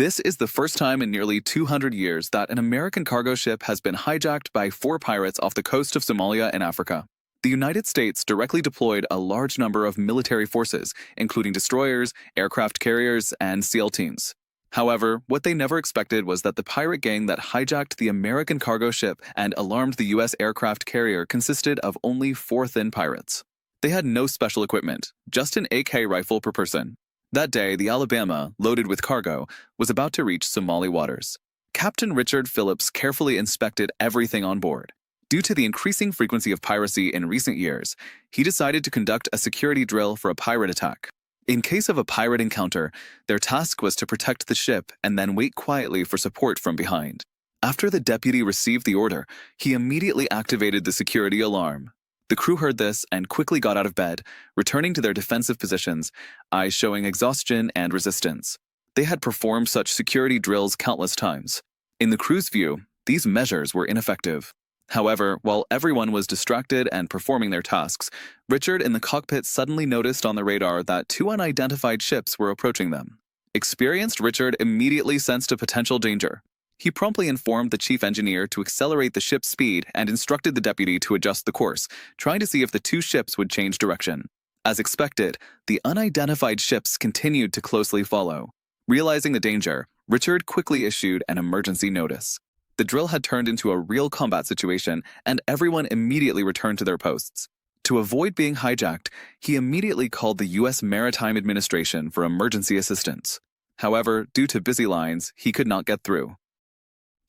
This is the first time in nearly 200 years that an American cargo ship has been hijacked by 4 pirates off the coast of Somalia in Africa. The United States directly deployed a large number of military forces, including destroyers, aircraft carriers, and SEAL teams. However, what they never expected was that the pirate gang that hijacked the American cargo ship and alarmed the U.S. aircraft carrier consisted of only 4 thin pirates. They had no special equipment, just an AK rifle per person. That day, the Alabama, loaded with cargo, was about to reach Somali waters. Captain Richard Phillips carefully inspected everything on board. Due to the increasing frequency of piracy in recent years, he decided to conduct a security drill for a pirate attack. In case of a pirate encounter, their task was to protect the ship and then wait quietly for support from behind. After the deputy received the order, he immediately activated the security alarm. The crew heard this and quickly got out of bed, returning to their defensive positions, eyes showing exhaustion and resistance. They had performed such security drills countless times. In the crew's view, these measures were ineffective. However, while everyone was distracted and performing their tasks, Richard in the cockpit suddenly noticed on the radar that 2 unidentified ships were approaching them. Experienced Richard immediately sensed a potential danger. He promptly informed the chief engineer to accelerate the ship's speed and instructed the deputy to adjust the course, trying to see if the 2 ships would change direction. As expected, the unidentified ships continued to closely follow. Realizing the danger, Richard quickly issued an emergency notice. The drill had turned into a real combat situation, and everyone immediately returned to their posts. To avoid being hijacked, he immediately called the U.S. Maritime Administration for emergency assistance. However, due to busy lines, he could not get through.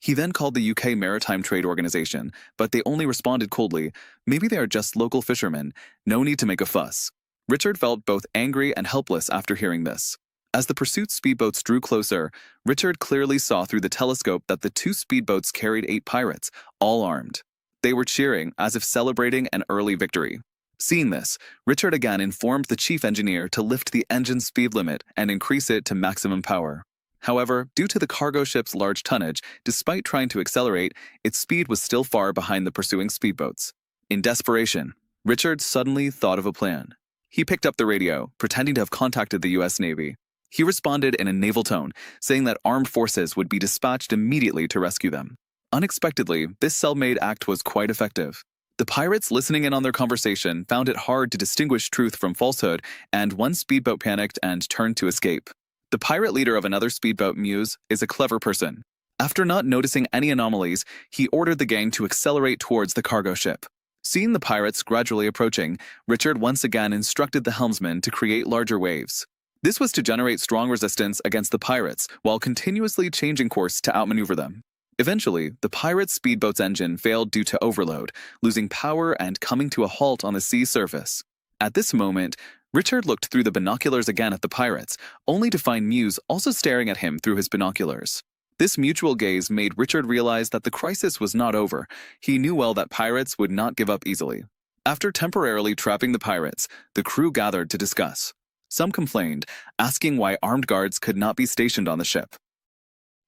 He then called the UK Maritime Trade Organization, but they only responded coldly, "Maybe they are just local fishermen, no need to make a fuss." Richard felt both angry and helpless after hearing this. As the pursuit speedboats drew closer, Richard clearly saw through the telescope that the 2 speedboats carried 8 pirates, all armed. They were cheering as if celebrating an early victory. Seeing this, Richard again informed the chief engineer to lift the engine's speed limit and increase it to maximum power. However, due to the cargo ship's large tonnage, despite trying to accelerate, its speed was still far behind the pursuing speedboats. In desperation, Richard suddenly thought of a plan. He picked up the radio, pretending to have contacted the U.S. Navy. He responded in a naval tone, saying that armed forces would be dispatched immediately to rescue them. Unexpectedly, this cell-made act was quite effective. The pirates listening in on their conversation found it hard to distinguish truth from falsehood, and one speedboat panicked and turned to escape. The pirate leader of another speedboat, Muse, is a clever person. After not noticing any anomalies, he ordered the gang to accelerate towards the cargo ship. Seeing the pirates gradually approaching, Richard once again instructed the helmsman to create larger waves. This was to generate strong resistance against the pirates while continuously changing course to outmaneuver them. Eventually, the pirate's speedboat's engine failed due to overload, losing power and coming to a halt on the sea surface. At this moment, Richard looked through the binoculars again at the pirates, only to find Muse also staring at him through his binoculars. This mutual gaze made Richard realize that the crisis was not over. He knew well that pirates would not give up easily. After temporarily trapping the pirates, the crew gathered to discuss. Some complained, asking why armed guards could not be stationed on the ship.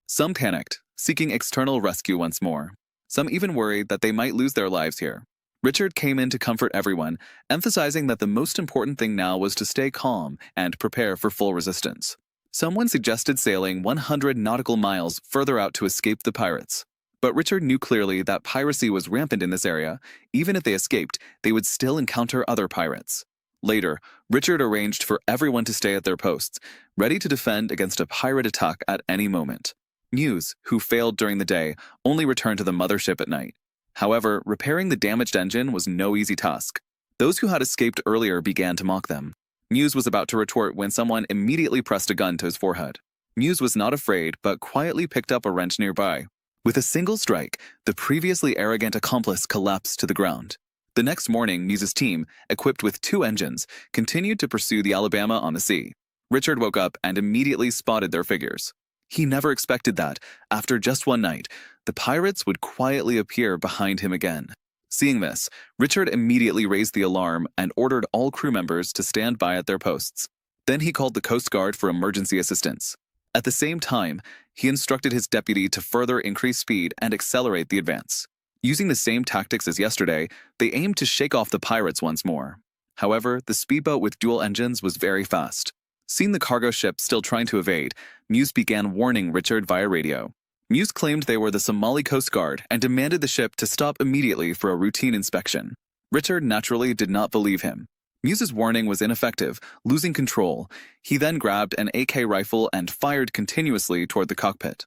Some panicked, seeking external rescue once more. Some even worried that they might lose their lives here. Richard came in to comfort everyone, emphasizing that the most important thing now was to stay calm and prepare for full resistance. Someone suggested sailing 100 nautical miles further out to escape the pirates. But Richard knew clearly that piracy was rampant in this area. Even if they escaped, they would still encounter other pirates. Later, Richard arranged for everyone to stay at their posts, ready to defend against a pirate attack at any moment. Muse, who failed during the day, only returned to the mothership at night. However, repairing the damaged engine was no easy task. Those who had escaped earlier began to mock them. Muse was about to retort when someone immediately pressed a gun to his forehead. Muse was not afraid, but quietly picked up a wrench nearby. With a single strike, the previously arrogant accomplice collapsed to the ground. The next morning, Muse's team, equipped with 2 engines, continued to pursue the Alabama on the sea. Richard woke up and immediately spotted their figures. He never expected that, after just one night, the pirates would quietly appear behind him again. Seeing this, Richard immediately raised the alarm and ordered all crew members to stand by at their posts. Then he called the Coast Guard for emergency assistance. At the same time, he instructed his deputy to further increase speed and accelerate the advance. Using the same tactics as yesterday, they aimed to shake off the pirates once more. However, the speedboat with dual engines was very fast. Seeing the cargo ship still trying to evade, Muse began warning Richard via radio. Muse claimed they were the Somali Coast Guard and demanded the ship to stop immediately for a routine inspection. Richard naturally did not believe him. Muse's warning was ineffective, losing control. He then grabbed an AK rifle and fired continuously toward the cockpit.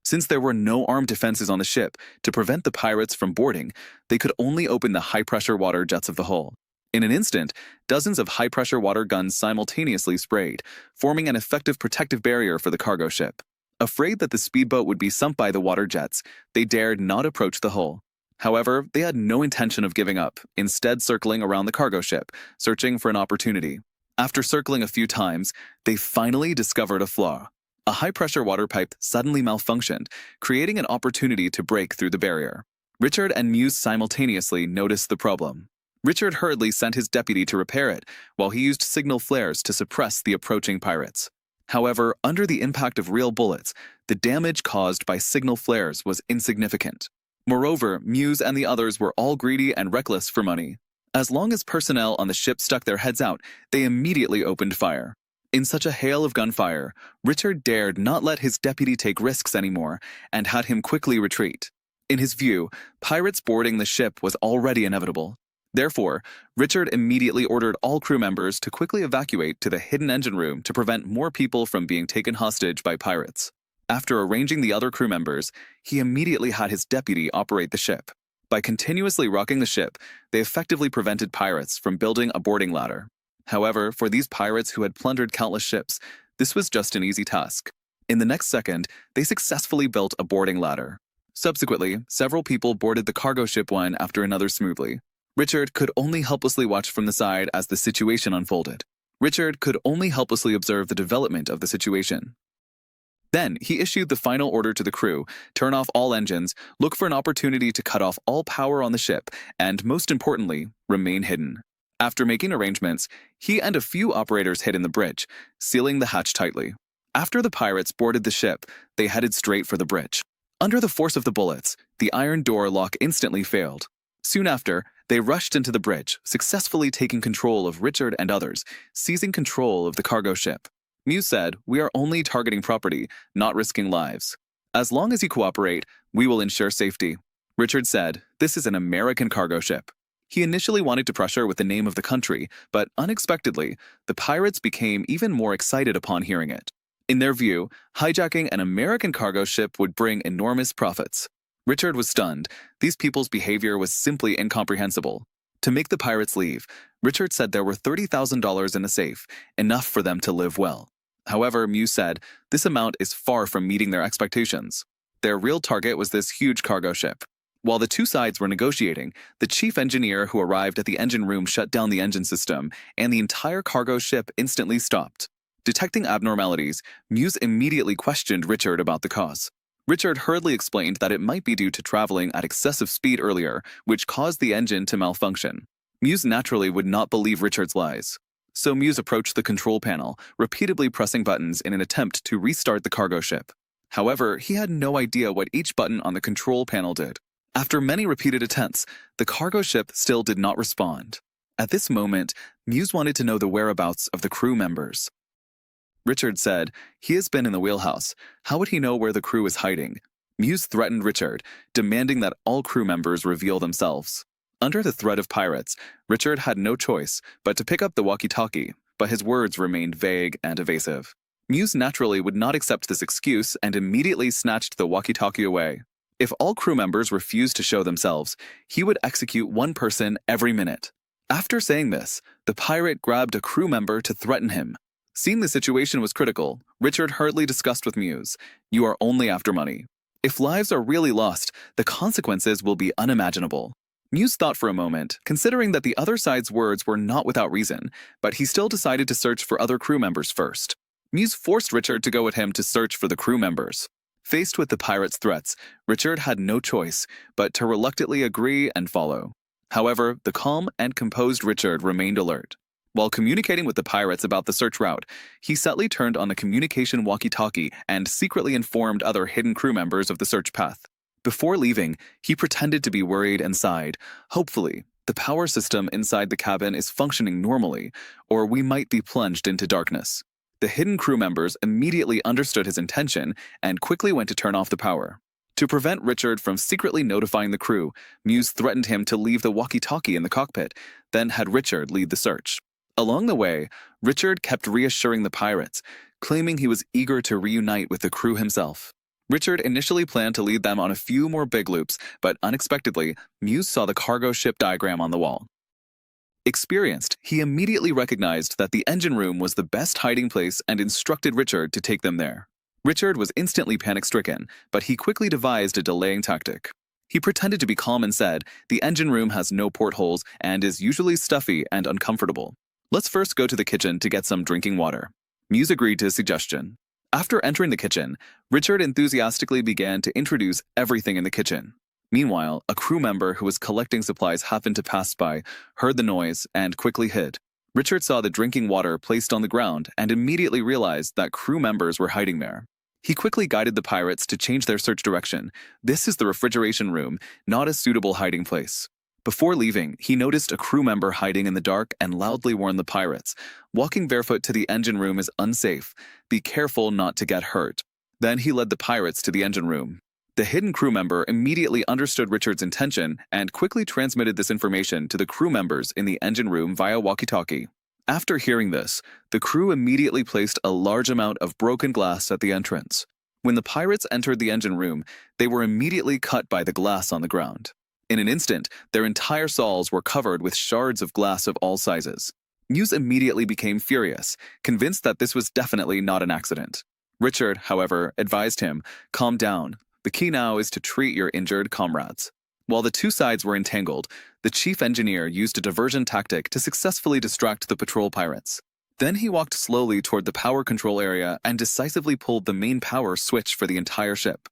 Since there were no armed defenses on the ship to prevent the pirates from boarding, they could only open the high-pressure water jets of the hull. In an instant, dozens of high-pressure water guns simultaneously sprayed, forming an effective protective barrier for the cargo ship. Afraid that the speedboat would be sunk by the water jets, they dared not approach the hull. However, they had no intention of giving up, instead circling around the cargo ship, searching for an opportunity. After circling a few times, they finally discovered a flaw. A high-pressure water pipe suddenly malfunctioned, creating an opportunity to break through the barrier. Richard and Muse simultaneously noticed the problem. Richard hurriedly sent his deputy to repair it, while he used signal flares to suppress the approaching pirates. However, under the impact of real bullets, the damage caused by signal flares was insignificant. Moreover, Muse and the others were all greedy and reckless for money. As long as personnel on the ship stuck their heads out, they immediately opened fire. In such a hail of gunfire, Richard dared not let his deputy take risks anymore and had him quickly retreat. In his view, pirates boarding the ship was already inevitable. Therefore, Richard immediately ordered all crew members to quickly evacuate to the hidden engine room to prevent more people from being taken hostage by pirates. After arranging the other crew members, he immediately had his deputy operate the ship. By continuously rocking the ship, they effectively prevented pirates from building a boarding ladder. However, for these pirates who had plundered countless ships, this was just an easy task. In the next second, they successfully built a boarding ladder. Subsequently, several people boarded the cargo ship one after another smoothly. Richard could only helplessly watch from the side as the situation unfolded. Richard could only helplessly observe the development of the situation. Then, he issued the final order to the crew: turn off all engines, look for an opportunity to cut off all power on the ship, and, most importantly, remain hidden. After making arrangements, he and a few operators hid in the bridge, sealing the hatch tightly. After the pirates boarded the ship, they headed straight for the bridge. Under the force of the bullets, the iron door lock instantly failed. Soon after, they rushed into the bridge, successfully taking control of Richard and others, seizing control of the cargo ship. Muse said, "We are only targeting property, not risking lives. As long as you cooperate, we will ensure safety." Richard said, "This is an American cargo ship." He initially wanted to pressure with the name of the country, but unexpectedly, the pirates became even more excited upon hearing it. In their view, hijacking an American cargo ship would bring enormous profits. Richard was stunned. These people's behavior was simply incomprehensible. To make the pirates leave, Richard said there were $30,000 in the safe, enough for them to live well. However, Muse said, this amount is far from meeting their expectations. Their real target was this huge cargo ship. While the two sides were negotiating, the chief engineer who arrived at the engine room shut down the engine system, and the entire cargo ship instantly stopped. Detecting abnormalities, Muse immediately questioned Richard about the cause. Richard hurriedly explained that it might be due to traveling at excessive speed earlier, which caused the engine to malfunction. Muse naturally would not believe Richard's lies. So Muse approached the control panel, repeatedly pressing buttons in an attempt to restart the cargo ship. However, he had no idea what each button on the control panel did. After many repeated attempts, the cargo ship still did not respond. At this moment, Muse wanted to know the whereabouts of the crew members. Richard said, "He has been in the wheelhouse. How would he know where the crew is hiding?" Muse threatened Richard, demanding that all crew members reveal themselves. Under the threat of pirates, Richard had no choice but to pick up the walkie-talkie, but his words remained vague and evasive. Muse naturally would not accept this excuse and immediately snatched the walkie-talkie away. If all crew members refused to show themselves, he would execute one person every minute. After saying this, the pirate grabbed a crew member to threaten him. Seeing the situation was critical, Richard hurriedly discussed with Muse, "You are only after money. If lives are really lost, the consequences will be unimaginable." Muse thought for a moment, considering that the other side's words were not without reason, but he still decided to search for other crew members first. Muse forced Richard to go with him to search for the crew members. Faced with the pirates' threats, Richard had no choice but to reluctantly agree and follow. However, the calm and composed Richard remained alert. While communicating with the pirates about the search route, he subtly turned on the communication walkie-talkie and secretly informed other hidden crew members of the search path. Before leaving, he pretended to be worried and sighed, hopefully, The power system inside the cabin is functioning normally, or we might be plunged into darkness. The hidden crew members immediately understood his intention and quickly went to turn off the power. To prevent Richard from secretly notifying the crew, Muse threatened him to leave the walkie-talkie in the cockpit, then had Richard lead the search. Along the way, Richard kept reassuring the pirates, claiming he was eager to reunite with the crew himself. Richard initially planned to lead them on a few more big loops, but unexpectedly, Muse saw the cargo ship diagram on the wall. Experienced, he immediately recognized that the engine room was the best hiding place and instructed Richard to take them there. Richard was instantly panic-stricken, but he quickly devised a delaying tactic. He pretended to be calm and said, "The engine room has no portholes and is usually stuffy and uncomfortable. Let's first go to the kitchen to get some drinking water." Muse agreed to his suggestion. After entering the kitchen, Richard enthusiastically began to introduce everything in the kitchen. Meanwhile, a crew member who was collecting supplies happened to pass by, heard the noise, and quickly hid. Richard saw the drinking water placed on the ground and immediately realized that crew members were hiding there. He quickly guided the pirates to change their search direction. This is the refrigeration room, not a suitable hiding place. Before leaving, he noticed a crew member hiding in the dark and loudly warned the pirates, "Walking barefoot to the engine room is unsafe. Be careful not to get hurt." Then he led the pirates to the engine room. The hidden crew member immediately understood Richard's intention and quickly transmitted this information to the crew members in the engine room via walkie-talkie. After hearing this, the crew immediately placed a large amount of broken glass at the entrance. When the pirates entered the engine room, they were immediately cut by the glass on the ground. In an instant, their entire stalls were covered with shards of glass of all sizes. Muse immediately became furious, convinced that this was definitely not an accident. Richard, however, advised him, "Calm down. The key now is to treat your injured comrades." While the two sides were entangled, the chief engineer used a diversion tactic to successfully distract the patrol pirates. Then he walked slowly toward the power control area and decisively pulled the main power switch for the entire ship.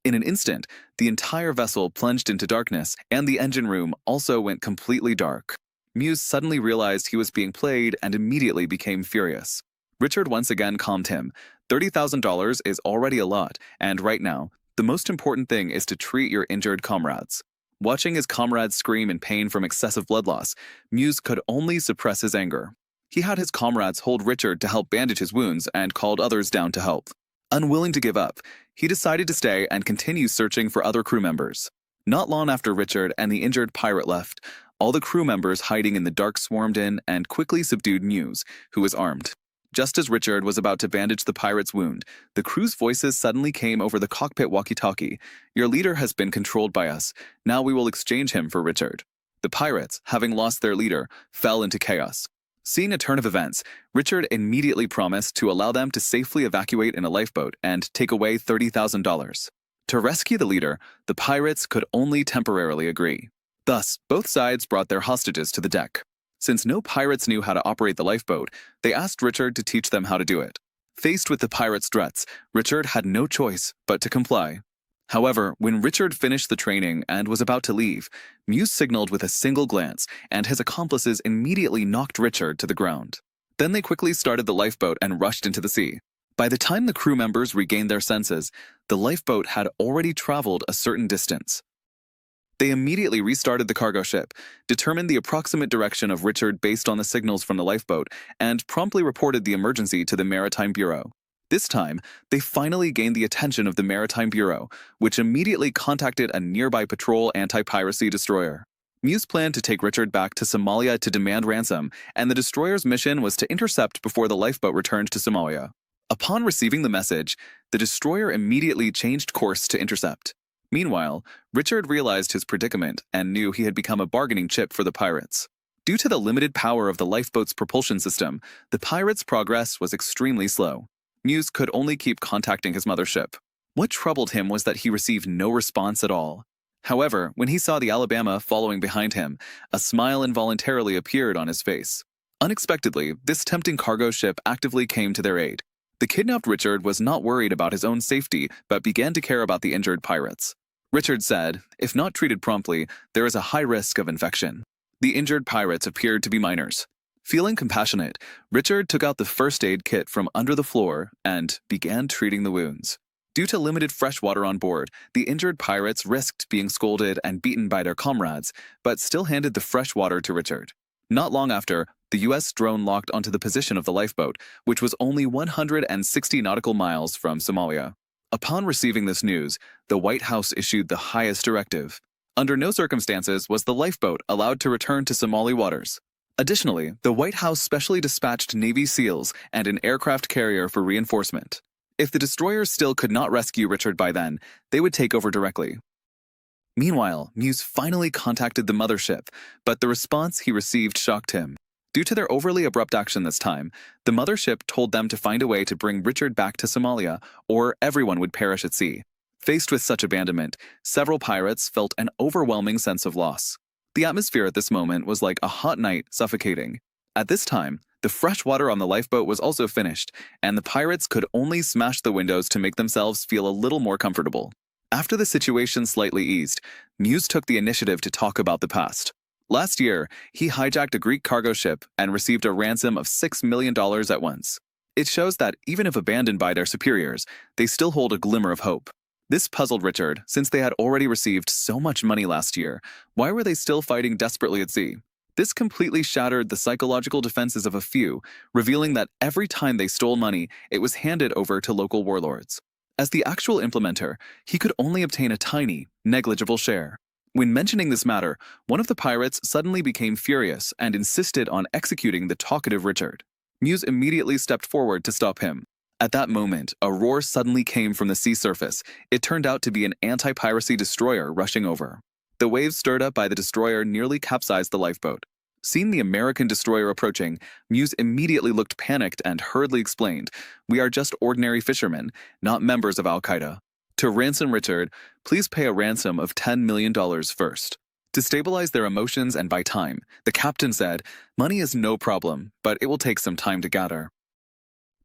In an instant, the entire vessel plunged into darkness, and the engine room also went completely dark. Muse suddenly realized he was being played and immediately became furious. Richard once again calmed him. $30,000 is already a lot, and right now, the most important thing is to treat your injured comrades. Watching his comrades scream in pain from excessive blood loss, Muse could only suppress his anger. He had his comrades hold Richard to help bandage his wounds and called others down to help. Unwilling to give up, he decided to stay and continue searching for other crew members. Not long after Richard and the injured pirate left, all the crew members hiding in the dark swarmed in and quickly subdued Muse, who was armed. Just as Richard was about to bandage the pirate's wound, the crew's voices suddenly came over the cockpit walkie-talkie. "Your leader has been controlled by us. Now we will exchange him for Richard." The pirates, having lost their leader, fell into chaos. Seeing a turn of events, Richard immediately promised to allow them to safely evacuate in a lifeboat and take away $30,000. To rescue the leader, the pirates could only temporarily agree. Thus, both sides brought their hostages to the deck. Since no pirates knew how to operate the lifeboat, they asked Richard to teach them how to do it. Faced with the pirates' threats, Richard had no choice but to comply. However, when Richard finished the training and was about to leave, Muse signaled with a single glance, and his accomplices immediately knocked Richard to the ground. Then they quickly started the lifeboat and rushed into the sea. By the time the crew members regained their senses, the lifeboat had already traveled a certain distance. They immediately restarted the cargo ship, determined the approximate direction of Richard based on the signals from the lifeboat, and promptly reported the emergency to the Maritime Bureau. This time, they finally gained the attention of the Maritime Bureau, which immediately contacted a nearby patrol anti-piracy destroyer. Muse planned to take Richard back to Somalia to demand ransom, and the destroyer's mission was to intercept before the lifeboat returned to Somalia. Upon receiving the message, the destroyer immediately changed course to intercept. Meanwhile, Richard realized his predicament and knew he had become a bargaining chip for the pirates. Due to the limited power of the lifeboat's propulsion system, the pirates' progress was extremely slow. Muse could only keep contacting his mothership. What troubled him was that he received no response at all. However, when he saw the Alabama following behind him, a smile involuntarily appeared on his face. Unexpectedly, this tempting cargo ship actively came to their aid. The kidnapped Richard was not worried about his own safety, but began to care about the injured pirates. Richard said, "If not treated promptly, there is a high risk of infection." The injured pirates appeared to be minors. Feeling compassionate, Richard took out the first aid kit from under the floor and began treating the wounds. Due to limited fresh water on board, the injured pirates risked being scolded and beaten by their comrades, but still handed the fresh water to Richard. Not long after, the U.S. drone locked onto the position of the lifeboat, which was only 160 nautical miles from Somalia. Upon receiving this news, the White House issued the highest directive. Under no circumstances was the lifeboat allowed to return to Somali waters. Additionally, the White House specially dispatched Navy SEALs and an aircraft carrier for reinforcement. If the destroyers still could not rescue Richard by then, they would take over directly. Meanwhile, Muse finally contacted the mothership, but the response he received shocked him. Due to their overly abrupt action this time, the mothership told them to find a way to bring Richard back to Somalia, or everyone would perish at sea. Faced with such abandonment, several pirates felt an overwhelming sense of loss. The atmosphere at this moment was like a hot night suffocating. At this time, the fresh water on the lifeboat was also finished, and the pirates could only smash the windows to make themselves feel a little more comfortable. After the situation slightly eased, Muse took the initiative to talk about the past. Last year, he hijacked a Greek cargo ship and received a ransom of $6 million at once. It shows that even if abandoned by their superiors, they still hold a glimmer of hope. This puzzled Richard, since they had already received so much money last year. Why were they still fighting desperately at sea? This completely shattered the psychological defenses of a few, revealing that every time they stole money, it was handed over to local warlords. As the actual implementer, he could only obtain a tiny, negligible share. When mentioning this matter, one of the pirates suddenly became furious and insisted on executing the talkative Richard. Muse immediately stepped forward to stop him. At that moment, a roar suddenly came from the sea surface. It turned out to be an anti-piracy destroyer rushing over. The waves stirred up by the destroyer nearly capsized the lifeboat. Seeing the American destroyer approaching, Muse immediately looked panicked and hurriedly explained, "We are just ordinary fishermen, not members of Al-Qaeda. To ransom Richard, please pay a ransom of $10 million first." To stabilize their emotions and buy time, the captain said, "Money is no problem, but it will take some time to gather."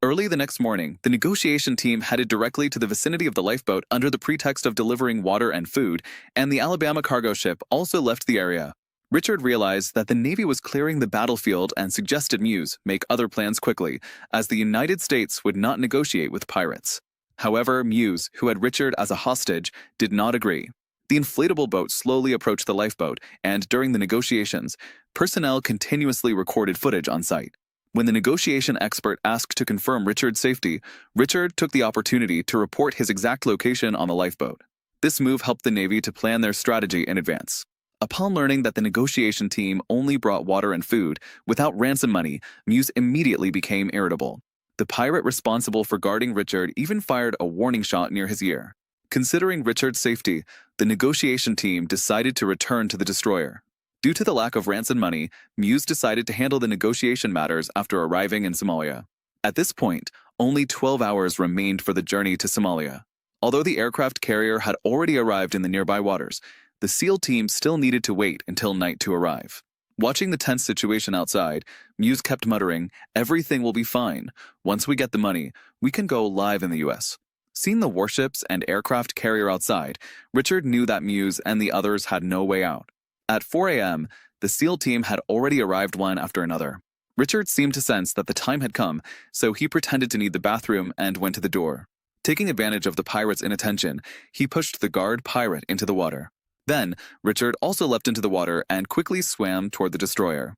Early the next morning, the negotiation team headed directly to the vicinity of the lifeboat under the pretext of delivering water and food, and the Alabama cargo ship also left the area. Richard realized that the Navy was clearing the battlefield and suggested Muse make other plans quickly, as the United States would not negotiate with pirates. However, Muse, who had Richard as a hostage, did not agree. The inflatable boat slowly approached the lifeboat, and during the negotiations, personnel continuously recorded footage on site. When the negotiation expert asked to confirm Richard's safety, Richard took the opportunity to report his exact location on the lifeboat. This move helped the Navy to plan their strategy in advance. Upon learning that the negotiation team only brought water and food, without ransom money, Muse immediately became irritable. The pirate responsible for guarding Richard even fired a warning shot near his ear. Considering Richard's safety, the negotiation team decided to return to the destroyer. Due to the lack of ransom money, Muse decided to handle the negotiation matters after arriving in Somalia. At this point, only 12 hours remained for the journey to Somalia. Although the aircraft carrier had already arrived in the nearby waters, the SEAL team still needed to wait until night to arrive. Watching the tense situation outside, Muse kept muttering, "Everything will be fine. Once we get the money, we can go live in the US." Seeing the warships and aircraft carrier outside, Richard knew that Muse and the others had no way out. At 4 a.m., the SEAL team had already arrived one after another. Richard seemed to sense that the time had come, so he pretended to need the bathroom and went to the door. Taking advantage of the pirate's inattention, he pushed the guard pirate into the water. Then, Richard also leapt into the water and quickly swam toward the destroyer.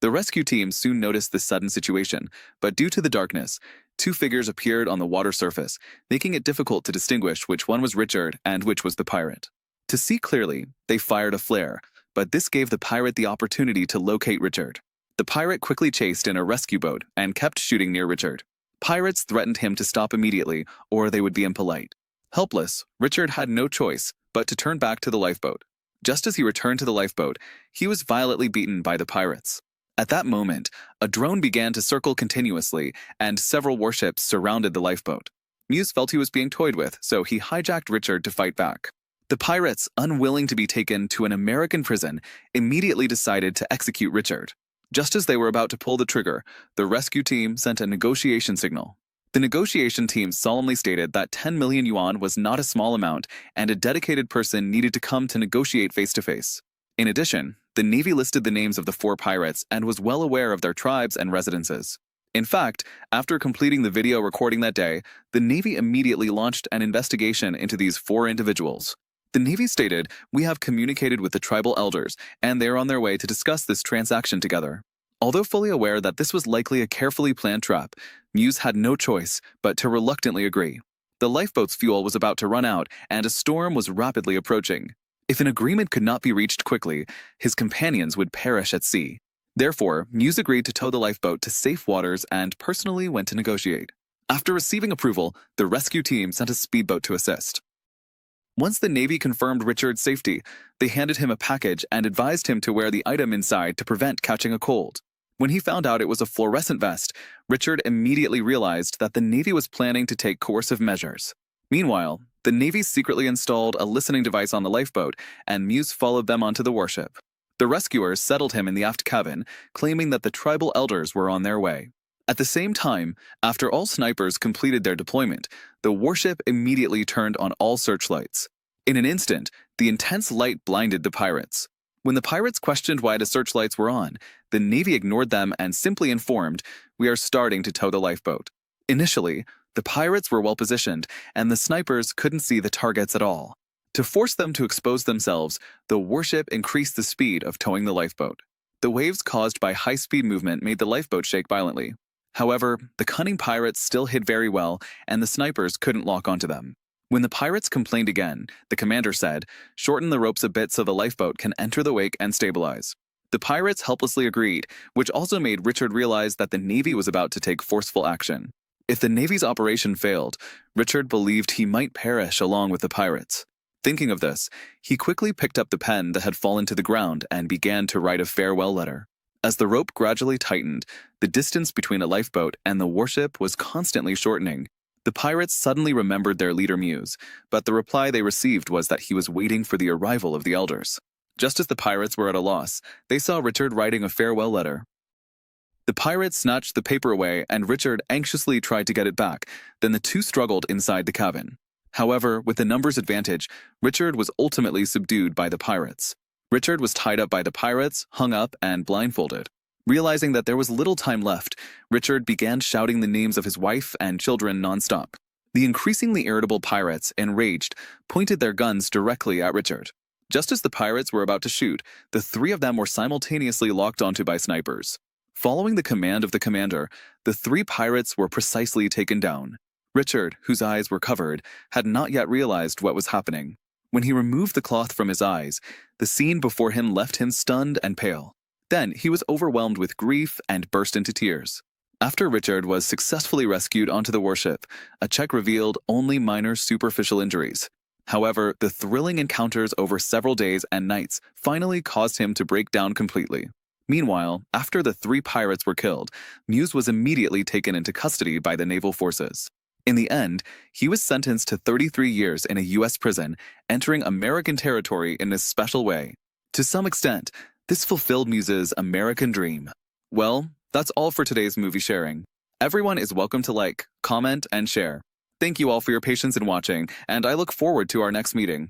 The rescue team soon noticed this sudden situation, but due to the darkness, two figures appeared on the water surface, making it difficult to distinguish which one was Richard and which was the pirate. To see clearly, they fired a flare, but this gave the pirate the opportunity to locate Richard. The pirate quickly chased in a rescue boat and kept shooting near Richard. Pirates threatened him to stop immediately, or they would be impolite. Helpless, Richard had no choice but to turn back to the lifeboat. Just as he returned to the lifeboat, he was violently beaten by the pirates. At that moment, a drone began to circle continuously, and several warships surrounded the lifeboat. Muse felt he was being toyed with, so he hijacked Richard to fight back. The pirates, unwilling to be taken to an American prison, immediately decided to execute Richard. Just as they were about to pull the trigger, the rescue team sent a negotiation signal. The negotiation team solemnly stated that 10 million yuan was not a small amount, and a dedicated person needed to come to negotiate face-to-face. In addition, the Navy listed the names of the 4 pirates and was well aware of their tribes and residences. In fact, after completing the video recording that day, the Navy immediately launched an investigation into these 4 individuals. The Navy stated, "We have communicated with the tribal elders, and they are on their way to discuss this transaction together." Although fully aware that this was likely a carefully planned trap, Muse had no choice but to reluctantly agree. The lifeboat's fuel was about to run out, and a storm was rapidly approaching. If an agreement could not be reached quickly, his companions would perish at sea. Therefore, Muse agreed to tow the lifeboat to safe waters and personally went to negotiate. After receiving approval, the rescue team sent a speedboat to assist. Once the Navy confirmed Richard's safety, they handed him a package and advised him to wear the item inside to prevent catching a cold. When he found out it was a fluorescent vest, Richard immediately realized that the Navy was planning to take coercive measures. Meanwhile, the Navy secretly installed a listening device on the lifeboat, and Muse followed them onto the warship. The rescuers settled him in the aft cabin, claiming that the tribal elders were on their way. At the same time, after all snipers completed their deployment, the warship immediately turned on all searchlights. In an instant, the intense light blinded the pirates. When the pirates questioned why the searchlights were on, the Navy ignored them and simply informed, "We are starting to tow the lifeboat." Initially, the pirates were well positioned, and the snipers couldn't see the targets at all. To force them to expose themselves, the warship increased the speed of towing the lifeboat. The waves caused by high-speed movement made the lifeboat shake violently. However, the cunning pirates still hid very well, and the snipers couldn't lock onto them. When the pirates complained again, the commander said, "Shorten the ropes a bit so the lifeboat can enter the wake and stabilize." The pirates helplessly agreed, which also made Richard realize that the Navy was about to take forceful action. If the Navy's operation failed, Richard believed he might perish along with the pirates. Thinking of this, he quickly picked up the pen that had fallen to the ground and began to write a farewell letter. As the rope gradually tightened, the distance between a lifeboat and the warship was constantly shortening. The pirates suddenly remembered their leader Muse, but the reply they received was that he was waiting for the arrival of the elders. Just as the pirates were at a loss, they saw Richard writing a farewell letter. The pirates snatched the paper away, and Richard anxiously tried to get it back. Then the two struggled inside the cabin. However, with the numbers advantage, Richard was ultimately subdued by the pirates. Richard was tied up by the pirates, hung up, and blindfolded. Realizing that there was little time left, Richard began shouting the names of his wife and children nonstop. The increasingly irritable pirates, enraged, pointed their guns directly at Richard. Just as the pirates were about to shoot, the 3 of them were simultaneously locked onto by snipers. Following the command of the commander, the 3 pirates were precisely taken down. Richard, whose eyes were covered, had not yet realized what was happening. When he removed the cloth from his eyes, the scene before him left him stunned and pale. Then he was overwhelmed with grief and burst into tears. After Richard was successfully rescued onto the warship, a check revealed only minor superficial injuries. However, the thrilling encounters over several days and nights finally caused him to break down completely. Meanwhile, after the 3 pirates were killed, Muse was immediately taken into custody by the naval forces. In the end, he was sentenced to 33 years in a U.S. prison, entering American territory in a special way. To some extent, this fulfilled Muse's American dream. Well, that's all for today's movie sharing. Everyone is welcome to like, comment, and share. Thank you all for your patience in watching, and I look forward to our next meeting.